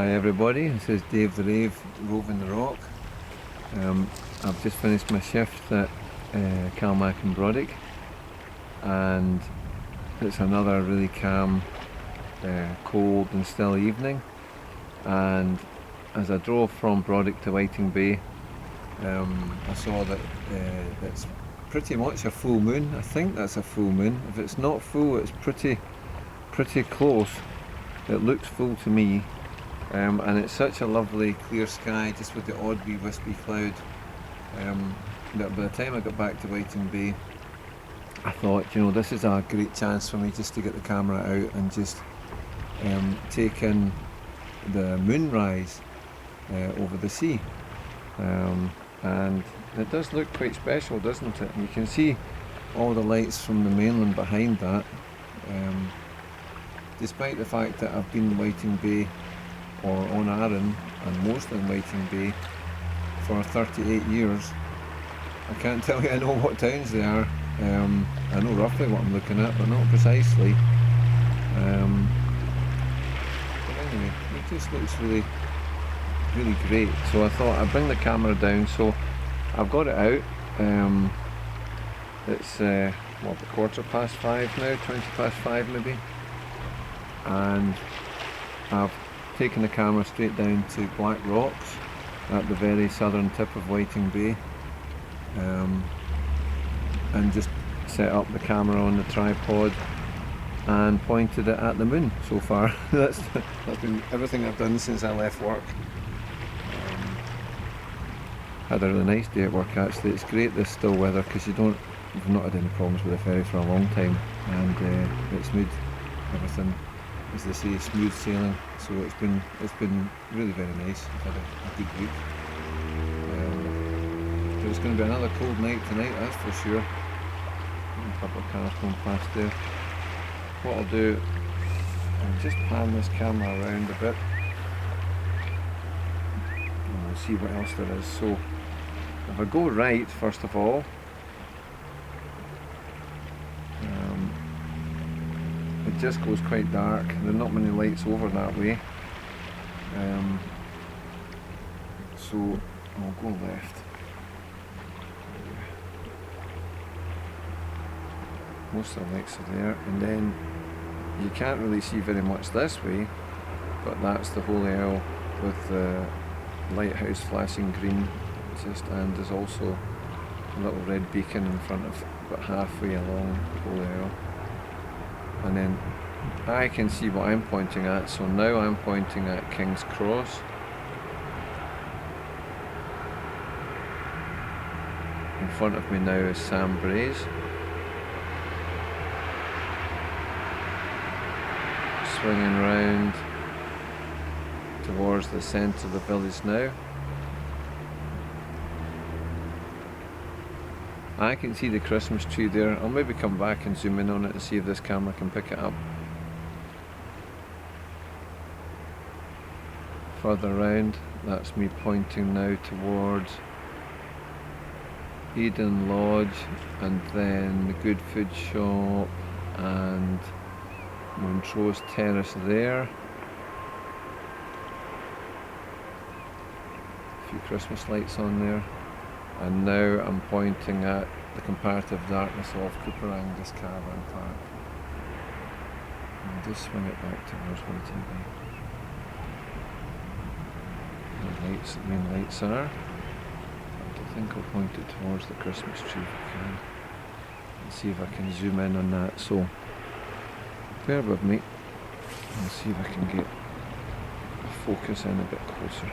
Hi everybody, this is Dave the Rave roving the rock. I've just finished my shift at Calmac and Brodick, and it's another really calm, cold and still evening. And as I drove from Brodick to Whiting Bay, I saw that it's pretty much a full moon. I think that's a full moon. If it's not full, it's pretty close. It looks full to me. And it's such a lovely clear sky, just with the odd wee wispy cloud, that by the time I got back to Whiting Bay, I thought, you know, this is a great chance for me just to get the camera out and just take in the moonrise over the sea. And it does look quite special, doesn't it? And you can see all the lights from the mainland behind that. Despite the fact that I've been in Whiting Bay or on Arran, and mostly in Whiting Bay, for 38 years, I can't tell you I know what towns they are. I know roughly what I'm looking at, but not precisely. But anyway, it just looks really great. So I thought I'd bring the camera down. So I've got it out. It's what, 5:15 now, 5:20 maybe, and I've taken the camera straight down to Black Rocks at the very southern tip of Whiting Bay, and just set up the camera on the tripod and pointed it at the moon so far. that's been everything I've done since I left work. Had a really nice day at work actually. It's great this still weather, because we've not had any problems with the ferry for a long time, and it's smooth. Everything, as they say, smooth sailing. So it's been really very nice. I've had a good week. But it's going to be another cold night tonight, that's for sure. A couple of cars going past there. What I'll do, I'll just pan this camera around a bit, and we'll see what else there is. So if I go right, first of all, it just goes quite dark. There are not many lights over that way, so I'll go left. Most of the lights are there, and then you can't really see very much this way, but that's the Holy Owl with the lighthouse flashing green just, and there's also a little red beacon in front of, about halfway along the Holy Owl. And then I can see what I'm pointing at, so now I'm pointing at King's Cross. In front of me now is Sam Braes. Swinging round towards the centre of the village now. I can see the Christmas tree there. I'll maybe come back and zoom in on it and see if this camera can pick it up. Further round, that's me pointing now towards Eden Lodge, and then the Good Food Shop and Montrose Terrace there. A few Christmas lights on there. And now I'm pointing at the comparative darkness of Cooper Angus Caravan Park. And I'll just swing it back towards Whiting Bay. The main lights are. I think I'll point it towards the Christmas tree if I can. And see if I can zoom in on that. So bear with me. I'll see if I can get the focus in a bit closer.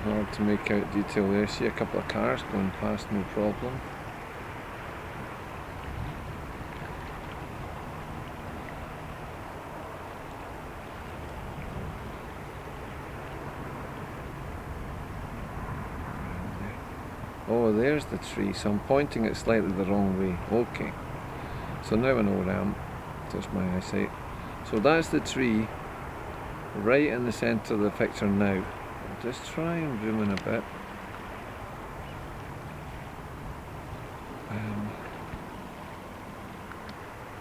Hard to make out detail there. See a couple of cars going past, no problem. Oh, there's the tree. So I'm pointing it slightly the wrong way. Okay. So now I know where I am. Just my eyesight. So that's the tree right in the centre of the picture now. I'll just try and zoom in a bit.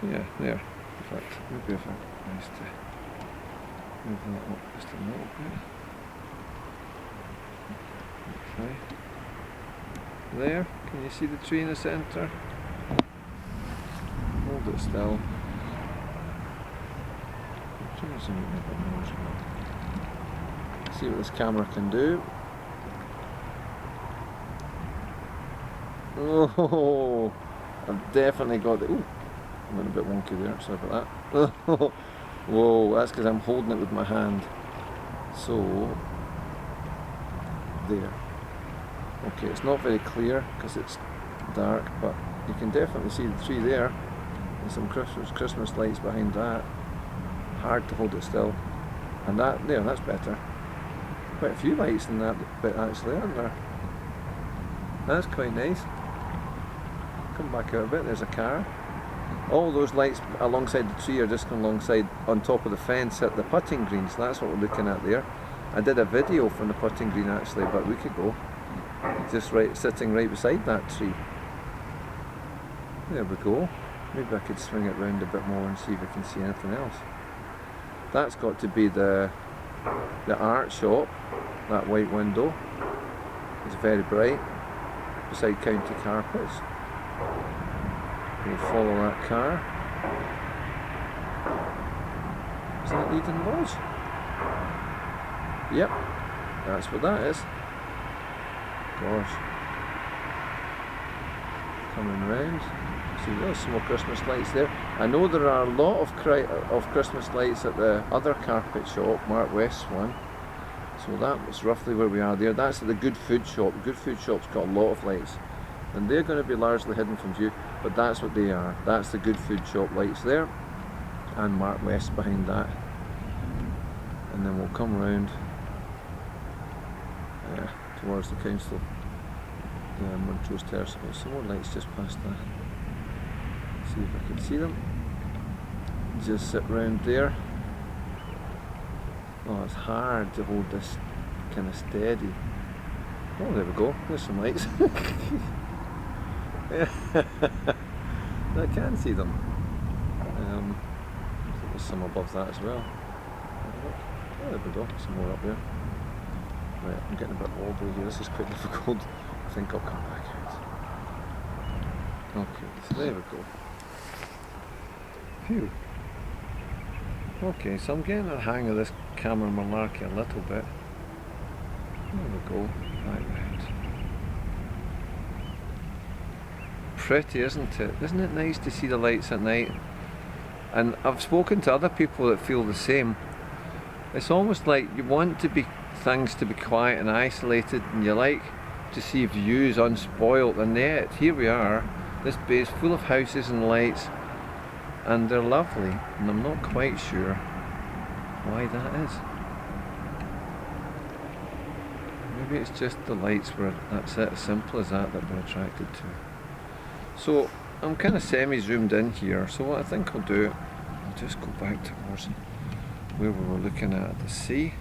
Yeah, there. In fact, maybe if I manage to move that up just a little bit. Okay. There, can you see the tree in the centre? Hold it still. I'm trying to zoom in a bit more as well. See what this camera can do. Oh, I've definitely got the. Ooh, I went a bit wonky there, sorry about that. Whoa, that's because I'm holding it with my hand. So, there. Okay, it's not very clear because it's dark, but you can definitely see the tree there and some Christmas lights behind that. Hard to hold it still. And that, there, that's better. Quite a few lights in that bit actually, aren't there? That's quite nice. Come back out a bit, there's a car. All those lights alongside the tree are just alongside on top of the fence at the putting green, so that's what we're looking at there. I did a video from the putting green actually about a week ago, just sitting right beside that tree. There we go. Maybe I could swing it round a bit more and see if I can see anything else. That's got to be the art shop, that white window. It's very bright, beside county carpets. We'll follow that car. Is that Eden Lodge? Yep, that's what that is. Gosh. Coming round. See, there's some more Christmas lights there. I know there are a lot of Christmas lights at the other carpet shop, Mark West's one. So that was roughly where we are there. That's at the Good Food Shop. The Good Food Shop's got a lot of lights. And they're going to be largely hidden from view, but that's what they are. That's the Good Food Shop lights there, and Mark West behind that. And then we'll come round towards the council, the Montrose Terrace. Some more lights just past that. See if I can see them. Just sit round there. Oh, it's hard to hold this kind of steady. Oh, there we go. There's some lights. I can see them. There's some above that as well. Oh, there we go. Some more up there. Right, I'm getting a bit wobbly here. This is quite difficult. I think I'll come back out. Okay, so there we go. Phew. Okay, so I'm getting a hang of this camera malarkey a little bit. There we go. Back round. Pretty, isn't it? Isn't it nice to see the lights at night? And I've spoken to other people that feel the same. It's almost like you want things to be quiet and isolated, and you like to see views unspoilt, and yet here we are, this bay is full of houses and lights, and they're lovely, and I'm not quite sure why that is. Maybe it's just the lights where that's it, as simple as that we're attracted to. So I'm kind of semi-zoomed in here, so what I think I'll do, I'll just go back towards where we were looking at the sea.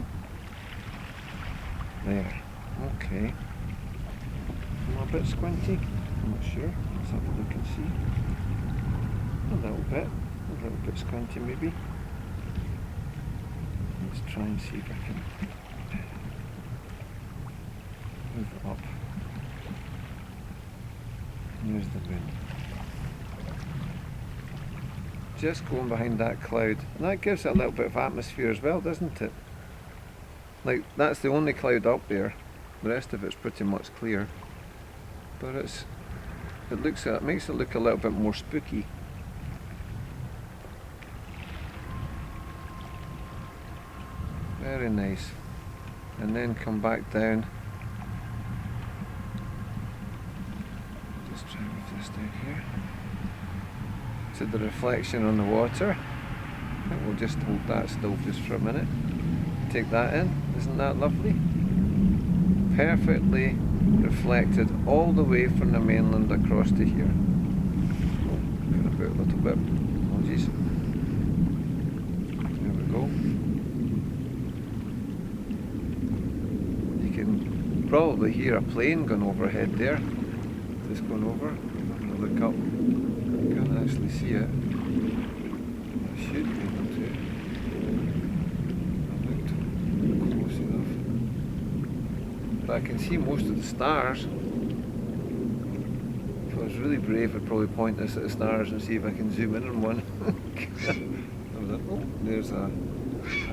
There, okay. Am I a bit squinty? I'm not sure. Let's have a look and see. A little bit squinty maybe. Let's try and see if I can move it up. Here's the moon. Just going behind that cloud. And that gives it a little bit of atmosphere as well, doesn't it? Like, that's the only cloud up there. The rest of it's pretty much clear. But it makes it look a little bit more spooky. Very nice. And then come back down. Just try and move this down here. To the reflection on the water. I think we'll just hold that still just for a minute. Take that in. Isn't that lovely? Perfectly reflected all the way from the mainland across to here. Oh, got about a little bit. Apologies. There we go. probably hear a plane going overhead there. Just going over. I'm going to look up. I can't actually see it. I should be able to. I looked close enough. But I can see most of the stars. If I was really brave, I'd probably point this at the stars and see if I can zoom in on one. I was like, oh, there's a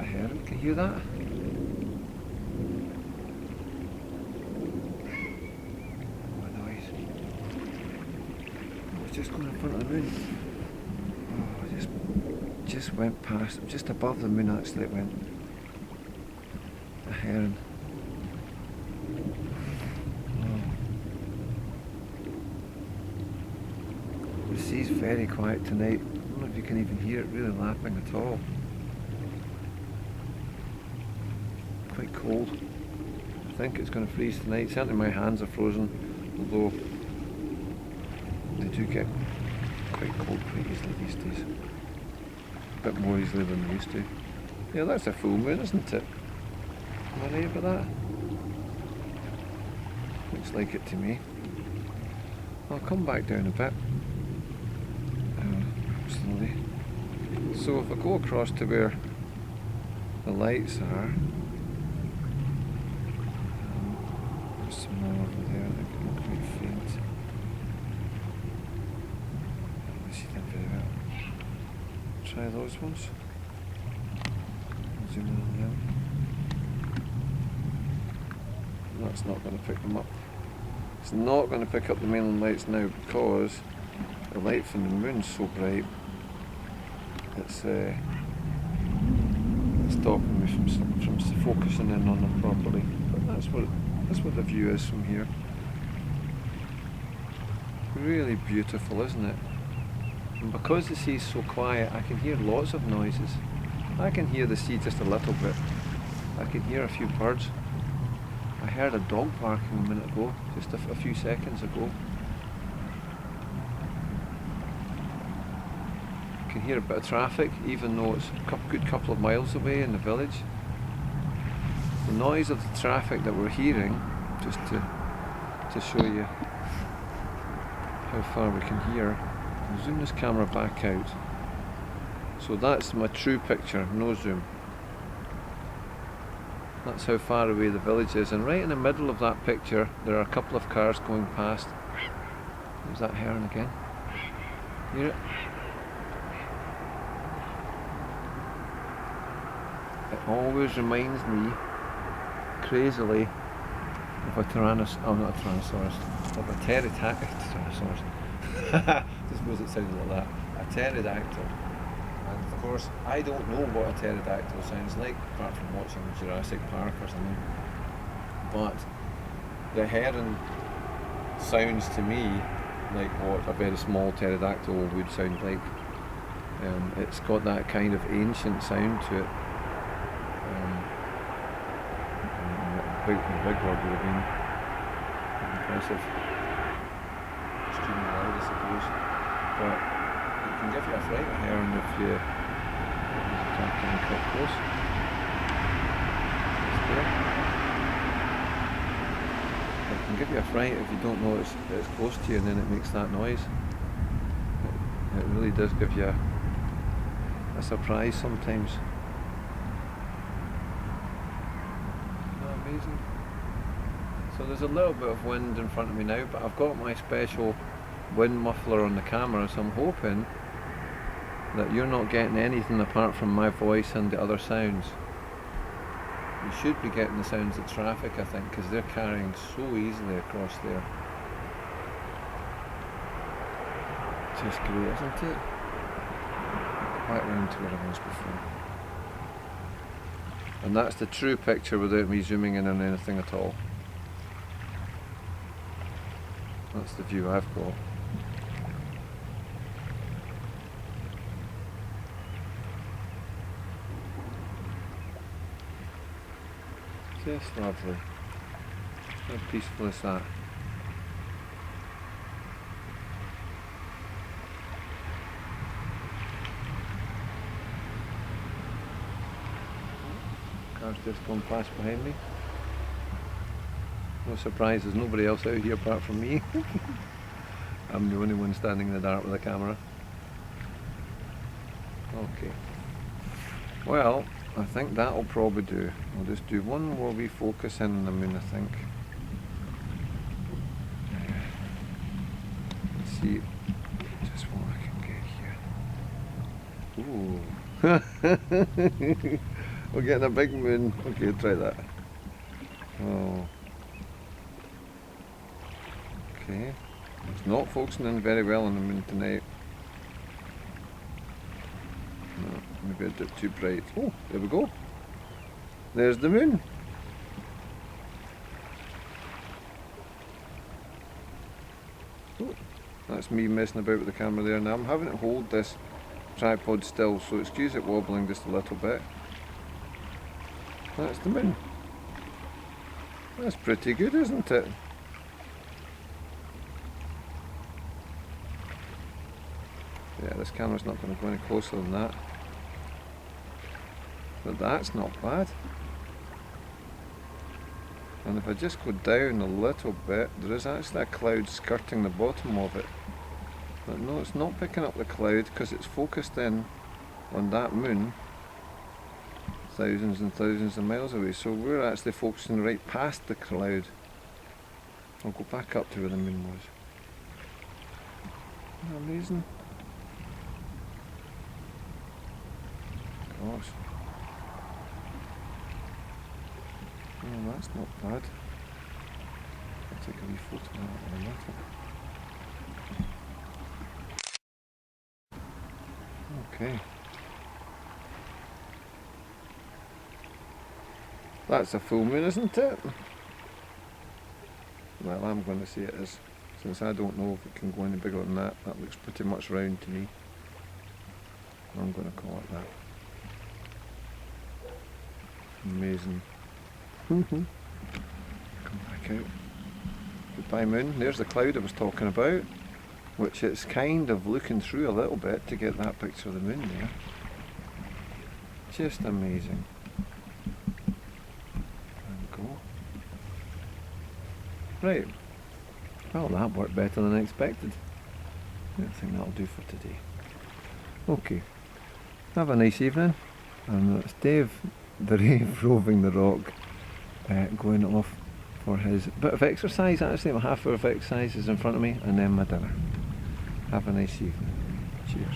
heron. Can you hear that? Just going in front of the moon. Oh, just went past, just above the moon actually it went. A heron. Oh. The sea's very quiet tonight. I don't know if you can even hear it really lapping at all. Quite cold. I think it's going to freeze tonight. Certainly my hands are frozen, although they do get quite cold quite easily these days. A bit more easily than they used to. Yeah, that's a full moon, isn't it? Am I right about that? Looks like it to me. I'll come back down a bit. Slowly. So if I go across to where the lights are, there's some more over there that can look quite faint. Try those ones. Zoom in on them. That's not going to pick them up. It's not going to pick up the mainland lights now because the light from the moon's so bright. It's stopping me from focusing in on them properly. But that's what the view is from here. Really beautiful, isn't it? And because the sea's so quiet, I can hear lots of noises. I can hear the sea just a little bit. I can hear a few birds. I heard a dog barking a minute ago, just a few seconds ago. I can hear a bit of traffic, even though it's a good couple of miles away in the village. The noise of the traffic that we're hearing, just to show you how far we can hear. I'll zoom this camera back out. So that's my true picture, no zoom. That's how far away the village is, and right in the middle of that picture there are a couple of cars going past. There's that heron again. Hear it? It always reminds me, crazily, of a of a pterodactyl. I suppose it sounds like that. A pterodactyl. And of course, I don't know what a pterodactyl sounds like, apart from watching Jurassic Park or something. But the heron sounds to me like what a very small pterodactyl would sound like. It's got that kind of ancient sound to it. The big word would have been impressive. Extremely loud, I suppose. But it can give you a fright, a heron, if you can't come quite close. It can give you a fright if you don't know it's close to you, and then it makes that noise. It really does give you a surprise sometimes. Amazing. So there's a little bit of wind in front of me now, but I've got my special wind muffler on the camera, so I'm hoping that you're not getting anything apart from my voice and the other sounds. You should be getting the sounds of traffic, I think, because they're carrying so easily across there. Just great, isn't it? Back round to where I was before. And that's the true picture without me zooming in on anything at all. That's the view I've got. Just lovely. How peaceful is that? Car's just gone past behind me. No surprise, there's nobody else out here apart from me. I'm the only one standing in the dark with a camera. Okay. Well, I think that'll probably do. I'll just do one more wee focus in on the moon, I think. Let's see just what I can get here. Ooh. We're getting a big moon. Okay, try that. Oh. Okay. It's not focusing in very well on the moon tonight. No, maybe I did it too bright. Oh, there we go. There's the moon. Oh, that's me messing about with the camera there now. I'm having to hold this tripod still, so excuse it wobbling just a little bit. That's the moon. That's pretty good, isn't it? Yeah, this camera's not going to go any closer than that. But that's not bad. And if I just go down a little bit, there is actually a cloud skirting the bottom of it. But no, it's not picking up the cloud because it's focused in on that moon thousands and thousands of miles away. So we're actually focusing right past the cloud. I'll go back up to where the moon was. Isn't that amazing? Gosh. Oh, that's not bad. I'll take a wee photo of that in a little. Okay. That's a full moon, isn't it? Well, I'm going to say it is, since I don't know if it can go any bigger than that. That looks pretty much round to me. I'm going to call it that. Amazing. Come back out. Goodbye moon. There's the cloud I was talking about, which it's kind of looking through a little bit to get that picture of the moon there. Just amazing. And go. Right. Well, that worked better than I expected. I think that'll do for today. Okay. Have a nice evening. And it's Dave the Rave roving the rock, going off for his bit of exercise. Actually, my half hour of exercise is in front of me, and then my dinner. Have a nice evening. Cheers.